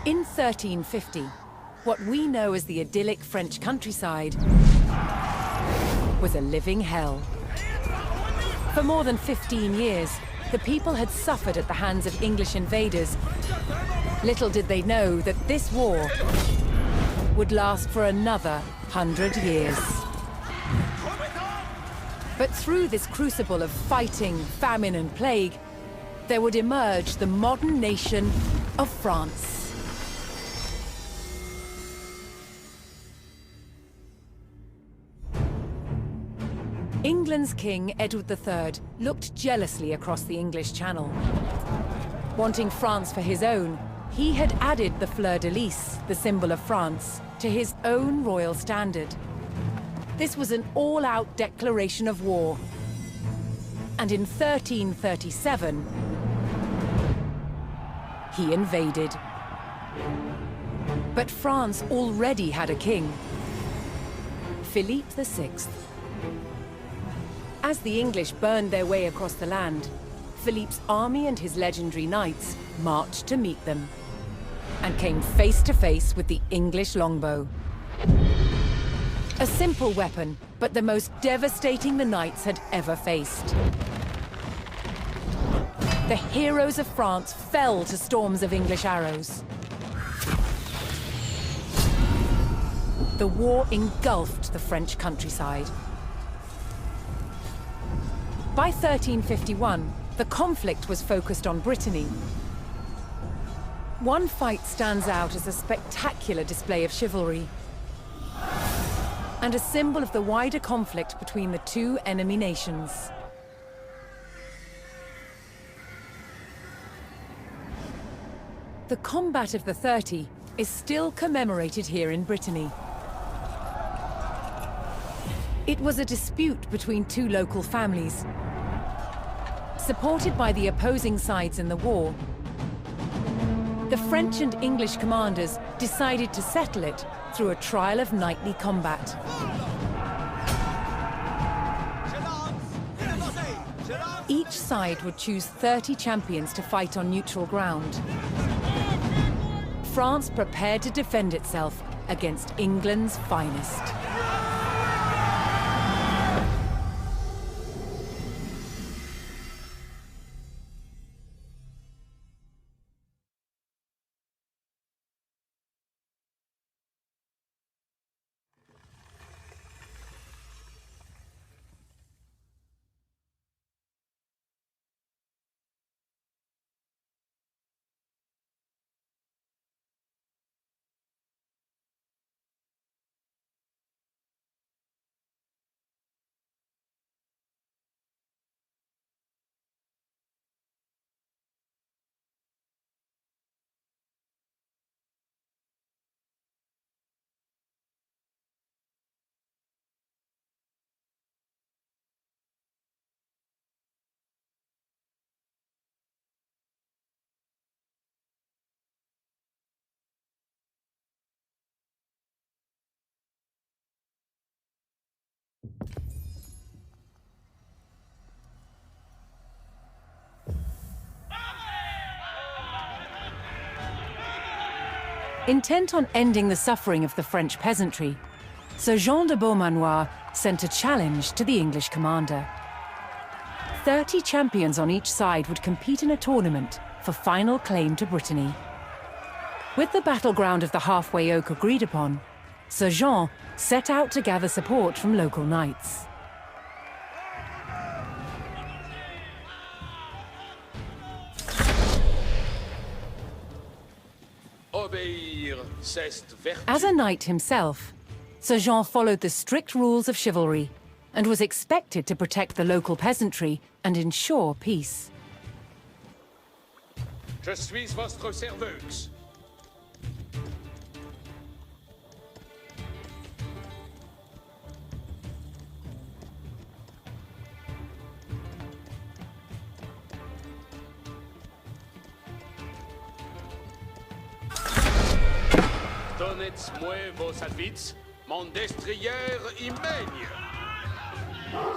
In 1350, what we know as the idyllic French countryside was a living hell. For more than 15 years, the people had suffered at the hands of English invaders. Little did they know that this war would last for another 100 years. But through this crucible of fighting, famine, and plague, there would emerge the modern nation of France. England's King, Edward III, looked jealously across the English Channel. Wanting France for his own, he had added the fleur-de-lis, the symbol of France, to his own royal standard. This was an all-out declaration of war. And in 1337, he invaded. But France already had a king, Philippe VI. As the English burned their way across the land, Philippe's army and his legendary knights marched to meet them, and came face to face with the English longbow. A simple weapon, but the most devastating the knights had ever faced. The heroes of France fell to storms of English arrows. The war engulfed the French countryside. By 1351, the conflict was focused on Brittany. One fight stands out as a spectacular display of chivalry, and a symbol of the wider conflict between the two enemy nations. The Combat of the 30 is still commemorated here in Brittany. It was a dispute between two local families. Supported by the opposing sides in the war, the French and English commanders decided to settle it through a trial of knightly combat. Each side would choose 30 champions to fight on neutral ground. France prepared to defend itself against England's finest. Intent on ending the suffering of the French peasantry, Sir Jean de Beaumanoir sent a challenge to the English commander. 30 champions on each side would compete in a tournament for final claim to Brittany. With the battleground of the halfway oak agreed upon, Sir Jean set out to gather support from local knights. As a knight himself, Sir Jean followed the strict rules of chivalry and was expected to protect the local peasantry and ensure peace. Je suis votre serveuse. Donnez-moi vos services, mon destrier y mègne.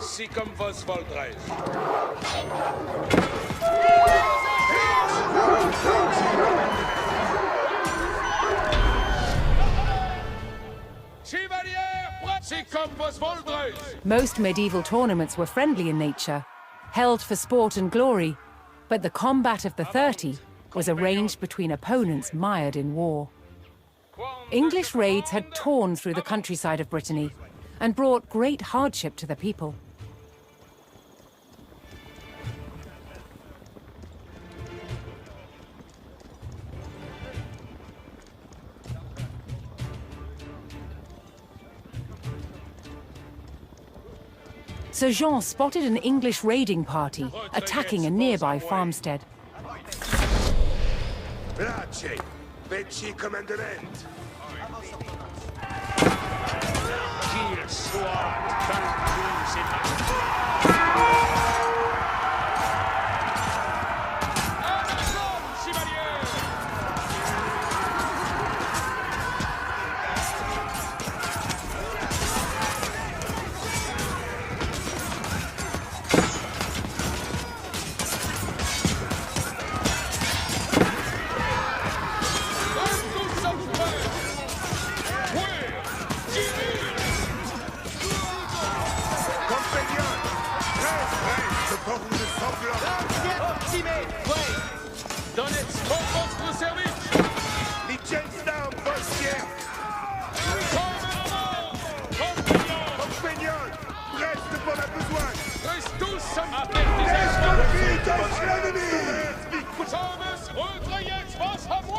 Si comme vos voldrez. Most medieval tournaments were friendly in nature, held for sport and glory, but the combat of the 30 was arranged between opponents mired in war. English raids had torn through the countryside of Brittany and brought great hardship to the people. Sir Jean spotted an English raiding party attacking a nearby farmstead. Race, Veci commandement. Qu'il soit vaincu, c'est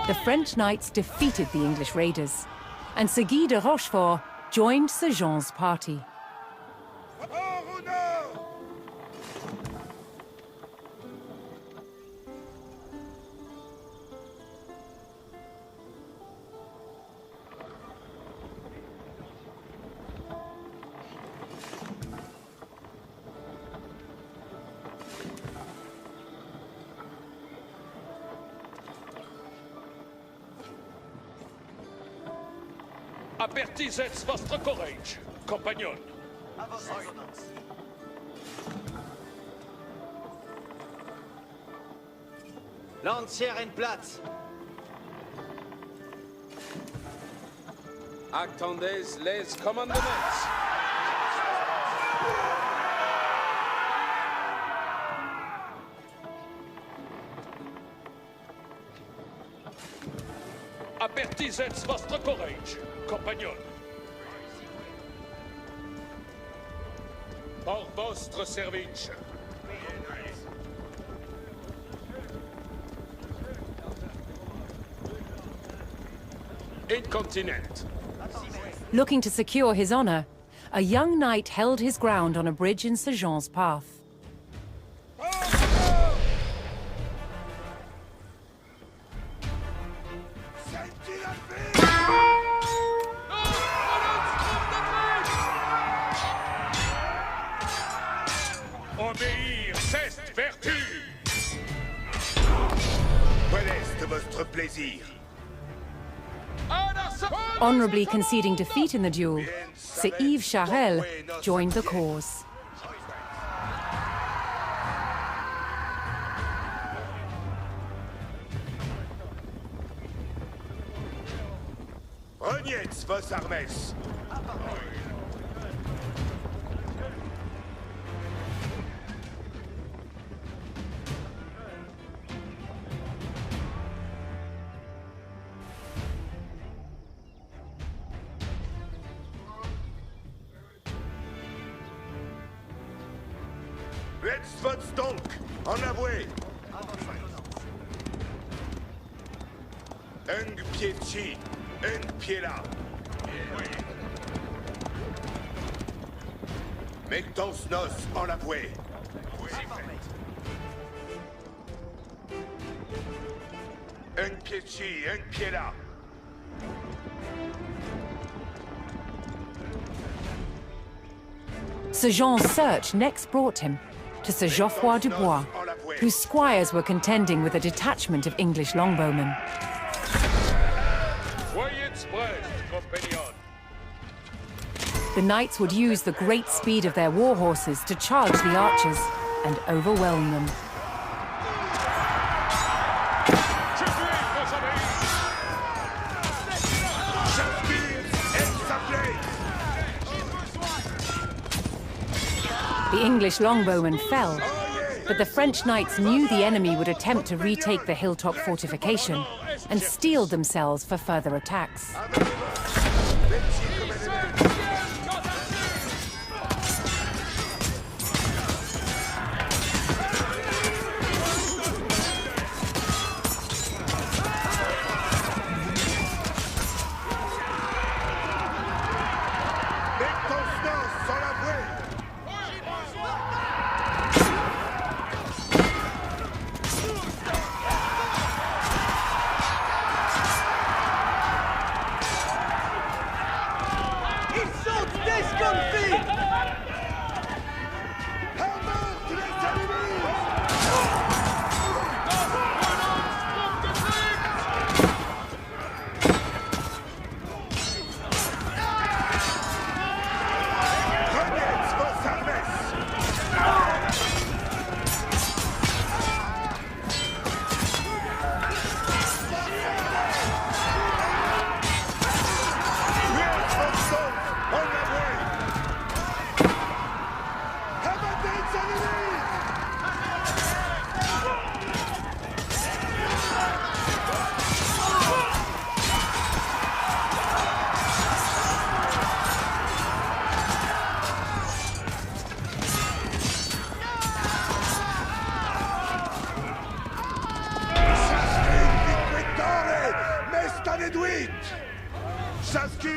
The French knights defeated the English raiders, and Sir Guy de Rochefort joined Sir Jean's party. Apertisez votre courage, compagnon. Lancière en place. Attendez les commandements. Apertisez votre courage, compagnon. Pour votre service. Incontinent. Looking to secure his honor, a young knight held his ground on a bridge in Sir Jean's path. Obéir, c'est vertu. Quel est votre plaisir? Honorably conceding defeat in the duel, Sir Yves Charel joined the cause. Reniez vos armes. Let's vote donc, en avoué. Un pied ci, un pied là. Mettons nos en l'avoué. Un pied ci, un pied là. Sir Jean's search next brought him to Sir Geoffroy du Bois, whose squires were contending with a detachment of English longbowmen. Soyez prêts, compagnons. The knights would use the great speed of their war horses to charge the archers and overwhelm them. The English longbowmen fell, but the French knights knew the enemy would attempt to retake the hilltop fortification and steeled themselves for further attacks.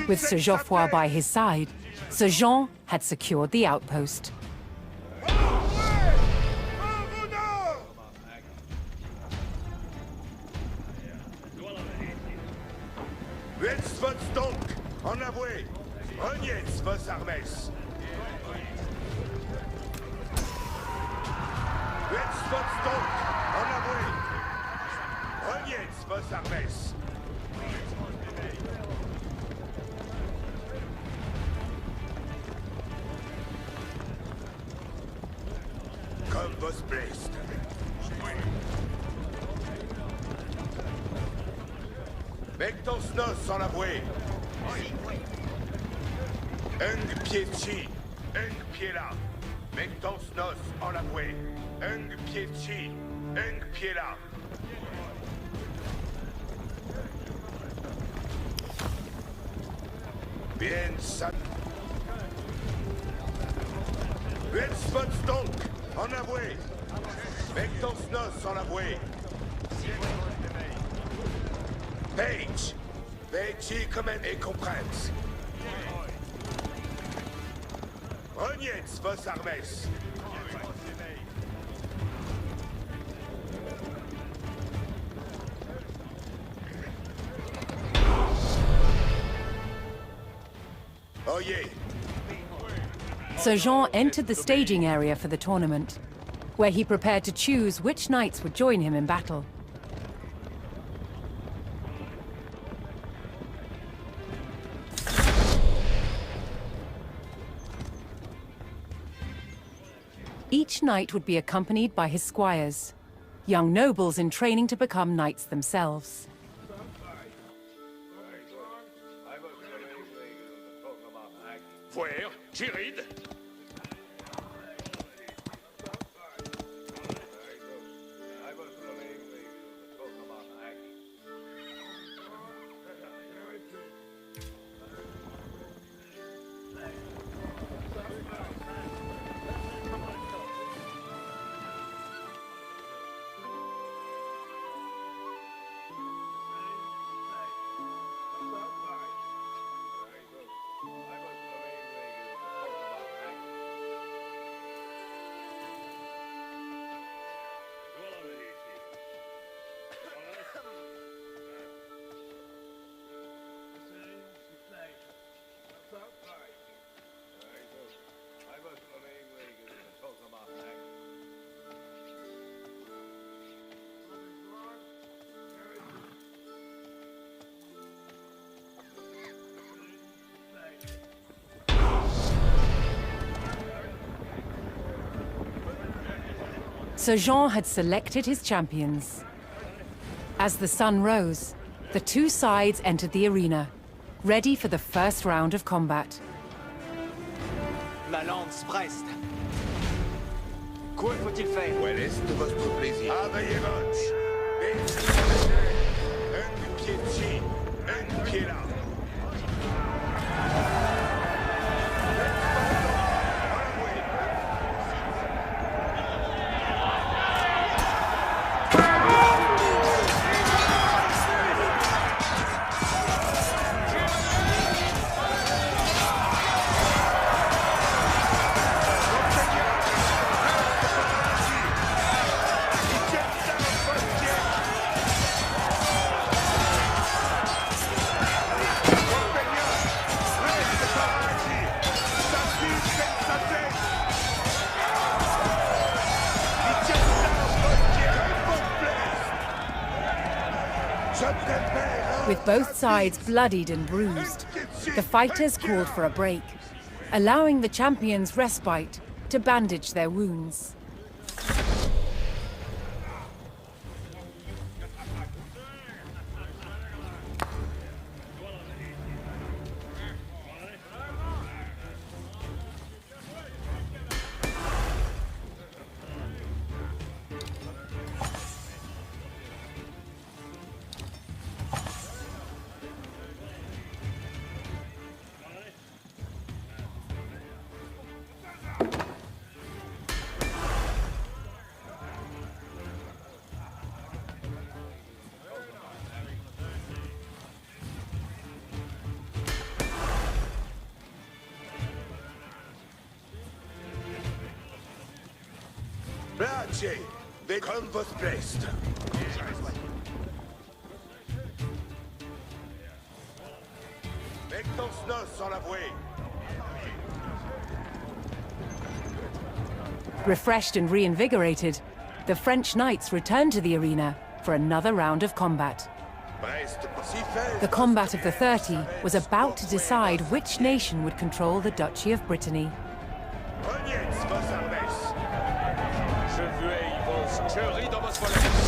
With Sir Geoffroy by his side, Sir Jean had secured the outpost. En avoué, reniez vos armes. Wetsvotstonk, en avoué. Reniez vos armes. Comme vos blessed. Vectos nos en avoué. Un pied chi, un pied là. Vectos nos en avoué. Un pied chi, un pied là. Bien ça. Wetsvotstonk, en avoué. Vectos nos en avoué. Page, Page comme et comprends. Reniez vos armes. Oyez. Sir Jean entered the staging area for the tournament, where he prepared to choose which knights would join him in battle. Each knight would be accompanied by his squires, young nobles in training to become knights themselves. Fouer, Girid. Sir Jean had selected his champions. As the sun rose, the two sides entered the arena, ready for the first round of combat. Ma lance preste. Quoi faut-il faire? Où est votre plaisir? Avayevach! Un pied ici, un pied là. With both sides bloodied and bruised, the fighters called for a break, allowing the champions respite to bandage their wounds. Bracie, become vos blessed. Mettons nos en la bouée. Refreshed and reinvigorated, the French knights returned to the arena for another round of combat. The combat of the 30 was about to decide which nation would control the Duchy of Brittany. Je ris dans vos volets.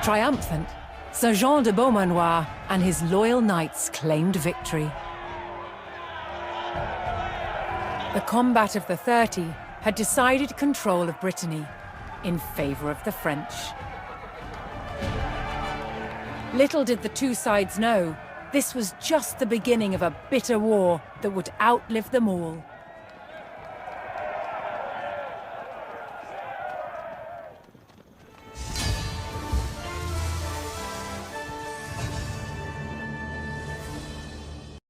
Triumphant, Sir Jean de Beaumanoir and his loyal knights claimed victory. The combat of the 30 had decided control of Brittany in favor of the French. Little did the two sides know, this was just the beginning of a bitter war that would outlive them all.